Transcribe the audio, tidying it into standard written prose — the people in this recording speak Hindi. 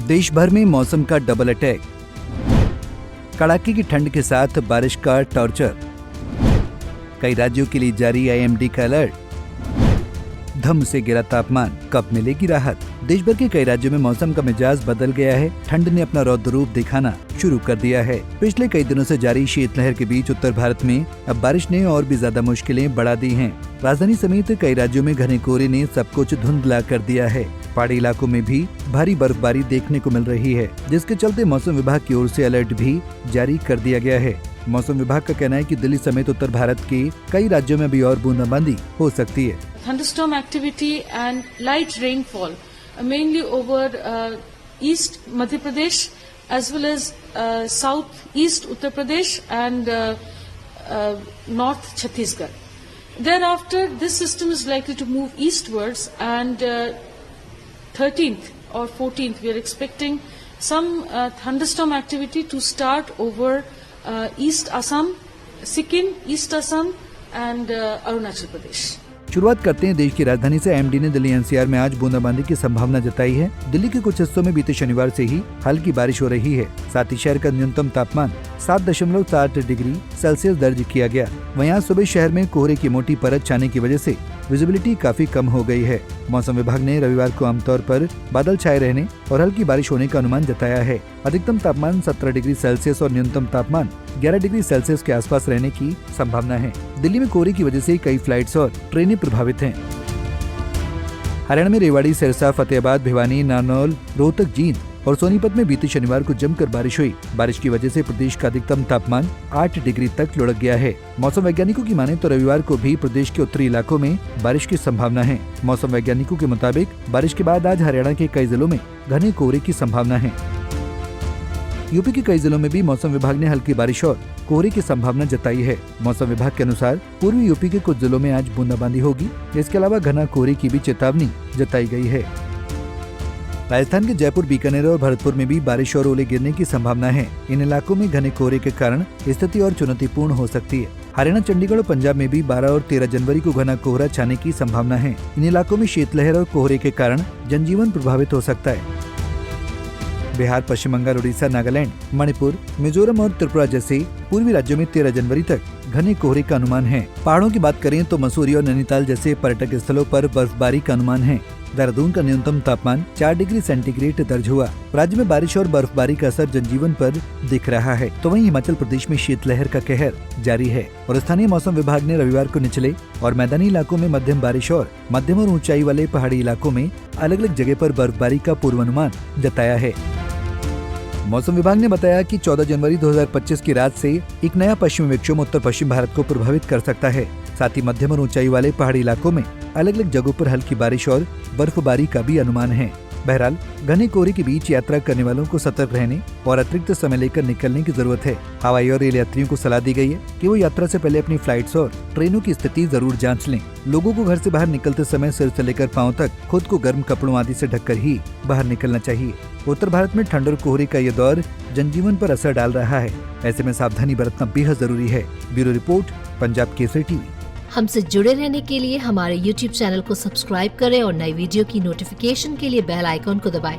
देश भर में मौसम का डबल अटैक, कड़ाके की ठंड के साथ बारिश का टॉर्चर, कई राज्यों के लिए जारी IMD का अलर्ट, धम से गिरा तापमान, कब मिलेगी राहत? देश भर के कई राज्यों में मौसम का मिजाज बदल गया है। ठंड ने अपना रौद्र रूप दिखाना शुरू कर दिया है। पिछले कई दिनों से जारी शीतलहर के बीच उत्तर भारत में अब बारिश ने और भी ज्यादा मुश्किलें बढ़ा दी हैं। राजधानी समेत कई राज्यों में घने कोहरे ने सब कुछ धुंधला कर दिया है। पहाड़ी इलाकों में भी भारी बर्फबारी देखने को मिल रही है, जिसके चलते मौसम विभाग की ओर से अलर्ट भी जारी कर दिया गया है। मौसम विभाग का कहना है कि दिल्ली समेत उत्तर भारत के कई राज्यों में भी और बूंदाबांदी हो सकती है। Thunderstorm activity and light rainfall mainly over east Madhya Pradesh as well as southeast Uttar Pradesh and north Chhattisgarh. Thereafter, this system is likely to move eastwards, and 13th or 14th we are expecting some thunderstorm activity to start over East Assam, Sikkim, East Assam and Arunachal Pradesh. शुरुआत करते हैं देश की राजधानी से। IMD ने दिल्ली NCR में आज बूंदाबांदी की संभावना जताई है। दिल्ली के कुछ हिस्सों में बीते शनिवार से ही हल्की बारिश हो रही है। साथ ही शहर का न्यूनतम तापमान 7.7 डिग्री सेल्सियस दर्ज किया गया। वहीं आज सुबह शहर में कोहरे की मोटी परत छाने की वजह से विजिबिलिटी काफी कम हो गई है। मौसम विभाग ने रविवार को आमतौर पर बादल छाए रहने और हल्की बारिश होने का अनुमान जताया है। अधिकतम तापमान 17 डिग्री सेल्सियस और न्यूनतम तापमान 11 डिग्री सेल्सियस के आसपास रहने की संभावना है। दिल्ली में कोहरे की वजह से कई फ्लाइट्स और ट्रेनें प्रभावित हैं। हरियाणा में रेवाड़ी, सिरसा, फतेहाबाद, भिवानी, नारनौल, रोहतक, जींद और सोनीपत में बीते शनिवार को जमकर बारिश हुई। बारिश की वजह से प्रदेश का अधिकतम तापमान 8 डिग्री तक लुढ़क गया है। मौसम वैज्ञानिकों की माने तो रविवार को भी प्रदेश के उत्तरी इलाकों में बारिश की संभावना है। मौसम वैज्ञानिकों के मुताबिक बारिश के बाद आज हरियाणा के कई जिलों में घने कोहरे की संभावना है। यूपी के कई जिलों में भी मौसम विभाग ने हल्की बारिश और कोहरे की संभावना जताई है। मौसम विभाग के अनुसार पूर्वी यूपी के कुछ जिलों में आज बूंदाबांदी होगी। इसके अलावा घना कोहरे की भी चेतावनी जताई गई है। राजस्थान के जयपुर, बीकानेर और भरतपुर में भी बारिश और ओले गिरने की संभावना है। इन इलाकों में घने कोहरे के कारण स्थिति और चुनौतीपूर्ण हो सकती है। हरियाणा, चंडीगढ़ और पंजाब में भी 12 और 13 जनवरी को घना कोहरा छाने की संभावना है। इन इलाकों में शीतलहर और कोहरे के कारण जनजीवन प्रभावित हो सकता है। बिहार, पश्चिम बंगाल, उड़ीसा, नागालैंड, मणिपुर, मिजोरम और त्रिपुरा जैसे पूर्वी राज्यों में 13 जनवरी तक घने कोहरे का अनुमान है। पहाड़ों की बात करें तो मसूरी और नैनीताल जैसे पर्यटक स्थलों पर बर्फबारी का अनुमान है। देहरादून का न्यूनतम तापमान 4 डिग्री सेंटीग्रेड दर्ज हुआ। राज्य में बारिश और बर्फबारी का असर जनजीवन पर दिख रहा है। तो वहीं हिमाचल प्रदेश में शीतलहर का कहर जारी है और स्थानीय मौसम विभाग ने रविवार को निचले और मैदानी इलाकों में मध्यम बारिश और मध्यम और ऊंचाई वाले पहाड़ी इलाकों में अलग अलग जगह पर बर्फबारी का पूर्वानुमान जताया है। मौसम विभाग ने बताया कि 14 जनवरी 2025 की रात से एक नया पश्चिमी विक्षोभ उत्तर पश्चिम भारत को प्रभावित कर सकता है। साथ ही मध्यम और ऊंचाई वाले पहाड़ी इलाकों में अलग अलग जगहों पर हल्की बारिश और बर्फबारी का भी अनुमान है। बहरहाल, घने कोहरे के बीच यात्रा करने वालों को सतर्क रहने और अतिरिक्त समय लेकर निकलने की जरूरत है। हवाई और रेल यात्रियों को सलाह दी गई है कि वो यात्रा से पहले अपनी फ्लाइट्स और ट्रेनों की स्थिति जरूर जांच लें। लोगों को घर से बाहर निकलते समय सिर से लेकर पांव तक खुद को गर्म कपड़ों आदि से ढककर ही बाहर निकलना चाहिए। उत्तर भारत में ठंड और कोहरे का ये दौर जनजीवन पर असर डाल रहा है। ऐसे में सावधानी बरतना बेहद जरूरी है। Bureau report, Punjab Kesari TV. हमसे जुड़े रहने के लिए हमारे YouTube चैनल को सब्सक्राइब करें और नई वीडियो की नोटिफिकेशन के लिए बेल आइकॉन को दबाएं।